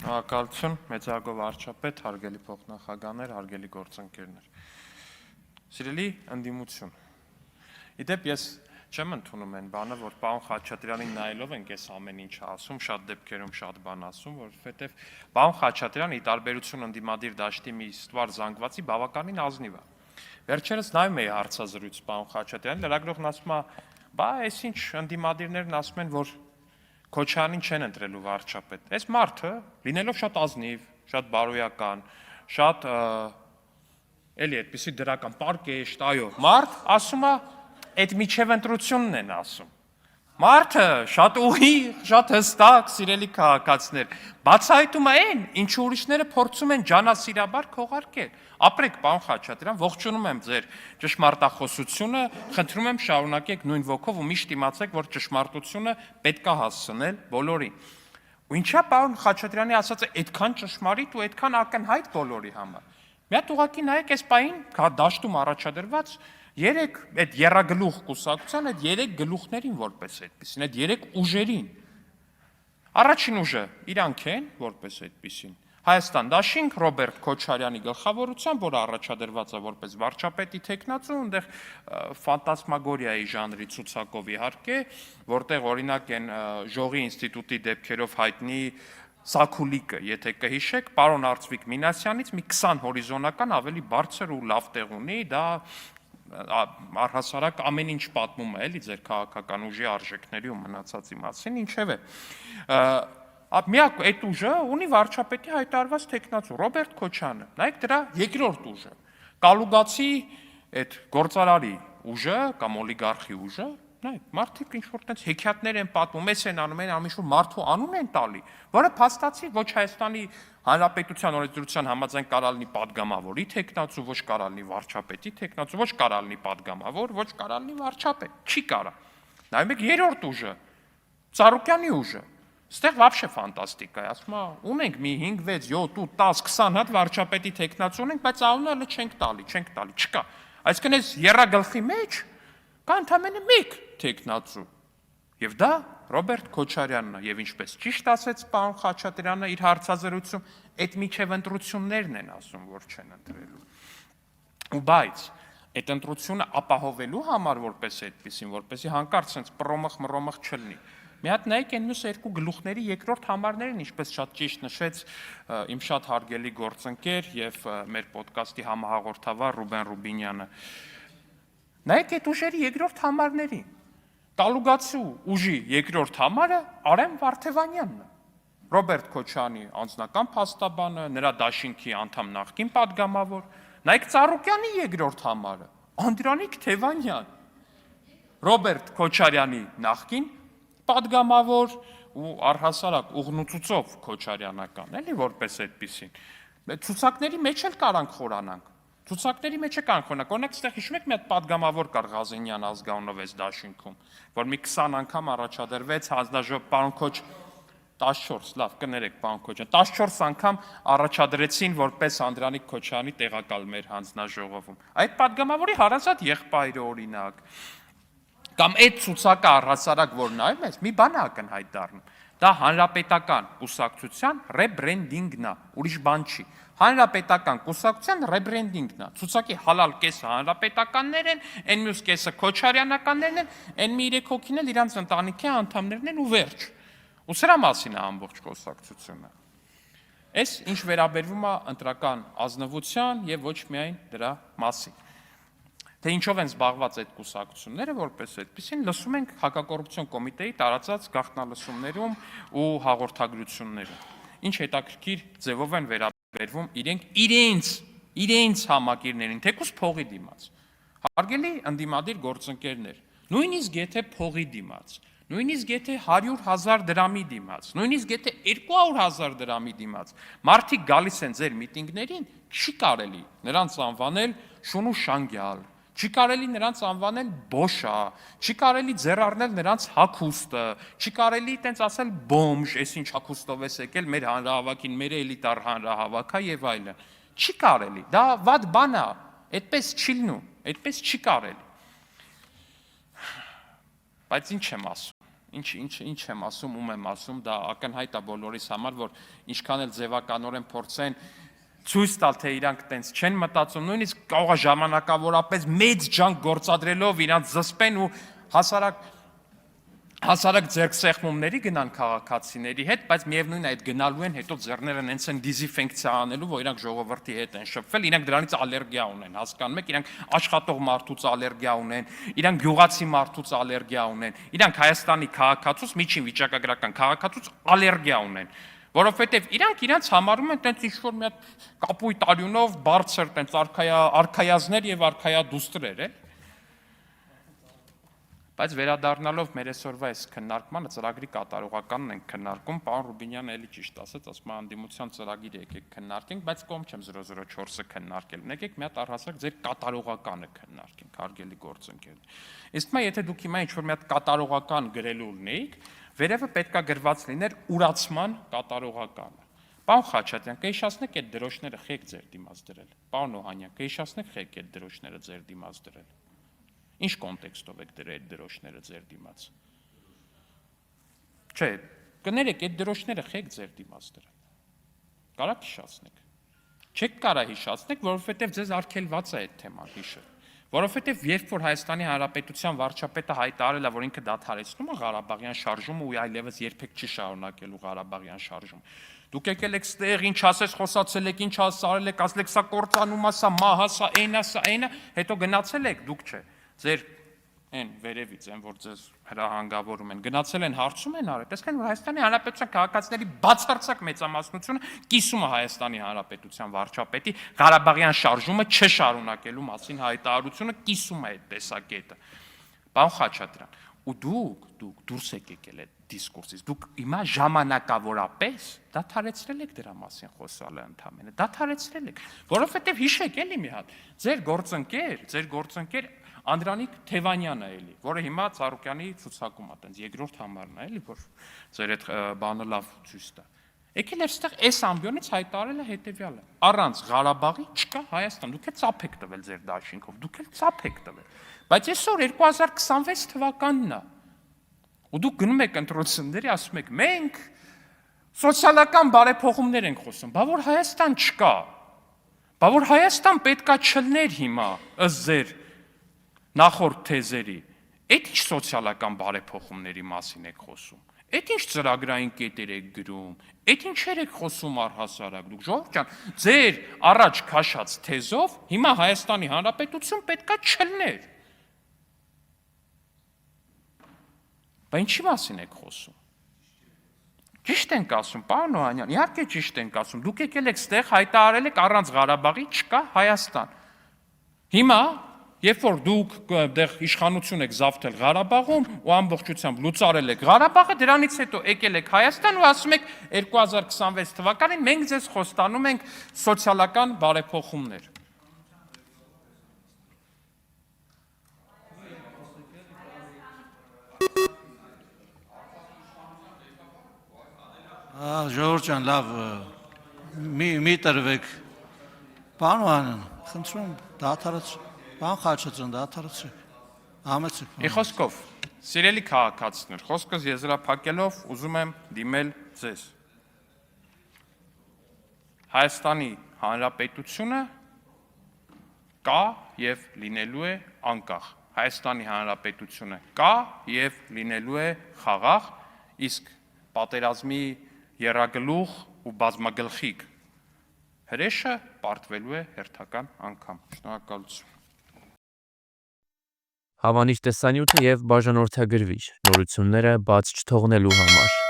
Շնորհակալություն, մեծարգով վարչապետ, հարգելի փոխնախագահներ, հարգելի գործընկերներ։ Սիրելի ընդդիմություն։ Իդեպ ես չեմ ընդունում այն բանը, որ պարոն Խաչատրյանին նայելով ենք այս ամեն ինչը ասում, շատ դեպքերում շատ բան ասում, որովհետև պարոն Խաչատրյանը ի տարբերություն ընդդիմադիր դաշտի մի ստվար զանգվածի բավականին ազնիվ է։ Վերջերս նայում էի հարցազրույց պարոն Խաչատրյանին, լրագրողն ասում է, բա այս ինչ ընդդիմադիրներն ասում են, որ Քոչարյանին չեն ընտրելու վարչապետ։ Այս մարդը, լինելով շատ ազնիվ, շատ բարոյական, շատ էլի այդպիսի դրական, պարկեշտ, այո, մարդ ասում է, այդ միջև ընտրությունն են ասում։ Մարդը շատ ուղիղ, շատ հստակ, սիրելի քաղաքացիներ, բացահայտում է այն, ինչ ուրիշները փորձում են ջանասիրաբար քողարկել։ Ապրեք, պարոն Խաչատրյան, ողջունում եմ ձեր ճշմարտախոսությունը, խնդրում եմ շարունակեք նույն ոգով ու միշտ իմացեք, որ ճշմարտությունը պետք է հասցնել բոլորին։ Ու ինչա պարոն Խաչատրյանի ասածը այդքան ճշմարիտ ու այդքան ակնհայտ բոլորի համար։ Մի հատ ուղղակի նայեք այս պահին դաշտում առաջադրված երեք այդ եռագլուխ կուսակցության այդ երեք գլուխներին որպես այդպեսին, այդ երեք ուժերին։ Առաջին ուժը իրանք են որպես այդպեսին։ Հայաստան դաշինք Ռոբերտ Քոչարյանի գլխավորությամբ, որը առաջադրված է որպես վարչապետի թեկնածու, այնտեղ ֆանտասմագորիայի ժանրի ցուցակով իհարկե, որտեղ օրինակ են Ժողի ինստիտուտի դեպքերով հայտնի Սաքուլիկը, եթե կհիշեք, պարոն Արծվիկ Մինասյանից մի 20 հորիզոնական ավելի բարձր ու լավ տեղ ունի, դա առհասարակ ամեն ինչ պատմում է, էլի ձեր քաղաքական ուժի արժեքների ու մնացածի մասին, ինչևէ։ Միակ այդ ուժը ունի վարչապետի հայտարարված թեկնածու Ռոբերտ Քոչարյանը։ Նայեք դրա երկրորդ ուժը։ Կալուգացի այդ գործարարի ուժը կամ օլիգարխի ուժը, նայեք, մարդիկ ինչ-որ տենց հեքիաթներ են պատմում, էս են անում, ինչ-որ մարդու անուն են տալի, որը փաստացի ոչ Հայաստանի Հանրապետության օրենսդրության համաձայն կարա լինի падգամավորի թեկնածու, ոչ կարա լինի վարչապետի թեկնածու, ոչ կարա լինի падգամավոր, ոչ կարա լինի վարչապետ, չի կարա։ Նայում եք երրորդ ուժը, Ծառուկյանի ուժը։ Ստեղ вообще ֆանտաստիկա է, ասում է, ունենք մի 5, 6, 7, 8, 10, 20 հատ վարչապետի թեկնածու ունենք, բայց անունը չենք տալի, չկա։ Այսինքն այս եռագլխի մեջ կա ընդամենը մեկ թեկնածու։ Եվ դա Ռոբերտ Քոչարյանն է, եւ ինչպես ճիշտ ասեց պարոն Խաչատրյանը իր հարցազրույցում, այդ միջև ընտրություններն են ասում, որ չեն ընտրելու։ Ու բայց այդ ընտրությունը ապահովելու համար որպես այդպեսին, որպեսզի հանկարծ sense պրոմխ չլինի։ Մի հատ նայեք այն մյուս երկու գլուխների երկրորդ համարներին, ինչպես շատ ճիշտ նշեց իմ շատ հարգելի գործընկեր եւ մեր ոդկասթի համահաղորդավար Ռուբեն Ռուբինյանը։ Նայեք այդ ուժերի երկրորդ համարներին։ Կալուգացու ուժի երկրորդ համարը Արեմ Վարդևանյանն է։ Ռոբերտ Քոչարյանի անձնական փաստաբանը, նրա դաշինքի անդամ նախկին падգամավոր, նայեք Ծառուկյանի երկրորդ համարը, Անդրանիկ Թևանյան։ Ռոբերտ Քոչարյանի նախկին падգամավոր ու առհասարակ ուղնուցուցով Քոչարյանական, էլի որպես այդպեսին։ Ցուցակների մեջ էլ կարանք խորանանք։ Ցուցակների մեջ կանք խոնակ, օրինակ այստեղ հիշում եք մի հատ падգամավոր կար Ղազենյան ազգանունով այս դաշինքում, որ մի 20 անգամ առաջադրվեց հանձնաժողով պարոն Քոչ 14, լավ, կներեք պարոն Քոչյան, 14 անգամ առաջադրեցին որպես Անդրանիկ Քոչարյանի տեղակալ մեր հանձնաժողովում։ Այդ падգամավորի հարազատ եղբայրը օրինակ, կամ այդ ցուցակը առհասարակ որ նայում ես, մի բան է ակնհայտ դառնում։ Դա հանրապետական կուսակցության ռեբրենդինգն է, ուրիշ բան չի։ Հանրապետական կուսակցության ռեբրենդինգն է։ Ցուցակի հալալ կեսը հանրապետականներ են, այն մյուս կեսը քոչարյանականներն են, այն մի 3 հոգին էլ իրանց ընտանիքի անդամներն են ու վերջ։ Ու սրա մասին է ամբողջ կուսակցությունը։ Այս ինչ վերաբերվում է ընտրական ազնվության եւ ոչ միայն դրա մասին։ Թե ինչով են զբաղված այդ կուսակցությունները, որպես այդպեսին լսում ենք հակակոռուպցիոն կոմիտեի տարածած գաղտնալսումներում ու հաղորդագրություններում։ Ինչ հետաքրքիր ձևով են վերաբերվում իրենց համակիրներին, թեկուզ փողի դիմաց։ Հարգելի ընդդիմադիր գործընկերներ, նույնիսկ եթե փողի դիմաց, նույնիսկ եթե 100,000 դրամի դիմաց, նույնիսկ եթե 200,000 դրամի դիմաց, մարդիկ գալիս են ձեր միտինգներին, չի կարելի նրանց անվանել շուն ու շանգյալ, չի կարելի նրանց անվանել բոշա, չի կարելի ձեռ առնել նրանց հագուստը, չի կարելի տենց ասել բոմժ, այս ինչ հագուստով ես եկել մեր հանրահավաքին, մեր էլիտար հանրահավաք է եւ այլն։ Չի կարելի, դա վատ բան է, այդպես չի լինում, այդպես չի կարելի։ Բայց ինչ եմ ասում։ Ինչ եմ ասում, ում եմ ասում, դա ակնհայտ է բոլորիս համար, որ ինչքան էլ ձևականորեն փորձեն ցույց տալ, թե իրանք տենց չեն մտածում, նույնիսկ կարող է ժամանակավորապես մեծ ջանք գործադրելով իրանք զսպեն ու հասարակ ձեռքսեղմումների գնան քաղաքացիների հետ, բայց միևնույն է այդ գնալու են, հետո ձեռները նենց են դիզինֆեկցիա անելու, որ իրանք ժողովրդի հետ են շփվել, իրանք դրանից ալերգիա ունեն, հասկանում եք, իրանք աշխատող մարդուց ալերգիա ունեն, իրանք գյուղացի մարդուց ալերգիա ունեն, իրանք Հայաստանի քաղաքացուց, միջին վիճակագրական քաղաքացուց ալերգիա ունեն, որովհետև իրանք իրանց համարում են տենց ինչ-որ մի հատ կապույտ արյունով բարձր տենց արքայազներ եւ արքայադուստրեր, Բայց վերադառնալով մեր այսօրվա այս քննարկմանը ծրագրի կատարողականն ենք քննարկում, պարոն Ռուբինյանը էլի ճիշտ ասեց, ասում է անդիմության ծրագիր եկեք քննարկենք, բայց կողմ չեմ 004-ը քննարկել։ Եկեք մի հատ առհասարակ ձեր կատարողականը քննարկենք, հարգելի գործընկերներ։ Իսկ մա եթե դուք հիմա ինչ-որ մի հատ կատարողական գրելու ունեիք, վերևը պետքա գրված լիներ ուրացման կատարողականը։ Պարոն Խաչատրյան, կհիշացնեք այդ դրոշները խեք ձեր դիմաց դրել։ Պարոն Օհանյան, կհիշացնեք խեք այդ դրոշները ձեր դիմաց դրել։ Ինչ կոնտեքստով եք դրել այդ դրոշները ձեր դիմաց։ Չէ, կներեք, այդ դրոշները խեք ձեր դիմաց դրել։ Կարա՞ք հիշացնեք։ Չեք կարա հիշացնեք, որովհետև ձեզ արգելված է այդ թեման հիշել։ Որովհետև երբ որ Հայաստանի Հանրապետության վարչապետը հայտարարել է, որ ինքը դադարեցնում է Ղարաբաղյան շարժումը ու այլևս երբեք չի շարունակելու Ղարաբաղյան շարժումը։ Դուք եկել եք ստեղ, ինչ ասես, խոսացել եք, ինչ ասարել եք, ասել եք, սա կործանում է, սա մահա, սա այնա, հետո գնացել եք, դուք չէ։ Ձեր այն վերևից են, որ ձեզ հրահանգավորում են, գնացել են հարցում են արել, տեսեք, որ Հայաստանի Հանրապետության քաղաքացիների բացարձակ մեծամասնությունը կիսում է Հայաստանի Հանրապետության վարչապետի Ղարաբաղյան շարժումը չշարունակելու մասին հայտարարությունը կիսում է այդ տեսակետը։ Պարոն Խաչատրյան, ու դուք դուրս եք եկել այդ դիսկուրսից, դուք հիմա ժամանակավորապես դադարեցրել եք դրա մասին խոսալը ընդամենը, դադարեցրել եք, որովհետև հիշեք էլի մի հատ, ձեր գործընկեր Անդրանիկ Թևանյանը էլի, որը հիմա Ծառուկյանի ցուցակում է, տենց երկրորդ համարն է էլի, որ ձեր այդ բանը լավ ցույց տա։ Եկել էր ստեղ այս ամբիոնից հայտարարել է հետևյալը. առանց Ղարաբաղի չկա Հայաստան, դուք էլ ծափ եք տվել ձեր դաշինքով, դուք էլ ծափ եք տվել։ Բայց այսօր 2026 թվականն է։ Ու դուք գնում եք ընտրությունների, ասում եք, մենք սոցիալական բարեփոխումներ ենք խոսում, բա որ Հայաստան չկա։ Բա որ Հայաստան պետքա չլներ հիմա, ըստ ձեր նախորդ թեզերի, այդ ինչ սոցիալական բարեփոխումների մասին եք խոսում, այդ ինչ ծրագրային կետեր եք գրում, այդ ինչեր եք խոսում առհասարակ, դուք ժողովուրդ ջան, ձեր առաջ քաշած թեզով հիմա Հայաստանի Հանրապետություն պետքա չլներ։ Բա ինչի մասին եք խոսում։ Ճիշտ ենք ասում, պարոն Օհանյան, իհարկե ճիշտ ենք ասում, դուք եկել եք ստեղ հայտարարել եք առանց Ղարաբաղի չկա Հայաստան։ Հիմա Երբ որ դուք դեղ իշխանություն եք զավթել Ղարաբաղում ու ամբողջությամբ լուծարել եք Ղարաբաղը, դրանից հետո եկել եք Հայաստան ու ասում եք 2026 թվականին մենք ձեզ խոստանում ենք սոցիալական բարեփոխումներ։ Ժողովուրդ ջան, լավ, մի տրվեք, պարոն Օհանյան, խնդրում, դադարեցրեք, պարոն Խաչատրյան, դադարեցրեք, համեցեք։ Մի խոսքով, սիրելի քաղաքացիներ, խոսքս եզրափակելով ուզում եմ դիմել ձեզ։ Հայաստանի Հանրապետությունը կա եւ լինելու է անկախ։ Հայաստանի Հանրապետությունը կա եւ լինելու է խաղաղ, իսկ պատերազմի եռագլուխ ու բազմագլխիկ հրեշը պարտվելու է հերթական անգամ։ Շնորհակալություն։ Հավանիչ տեսանյութը եւ բաժանորդագրվիչ նորությունները բաց չթողնելու համար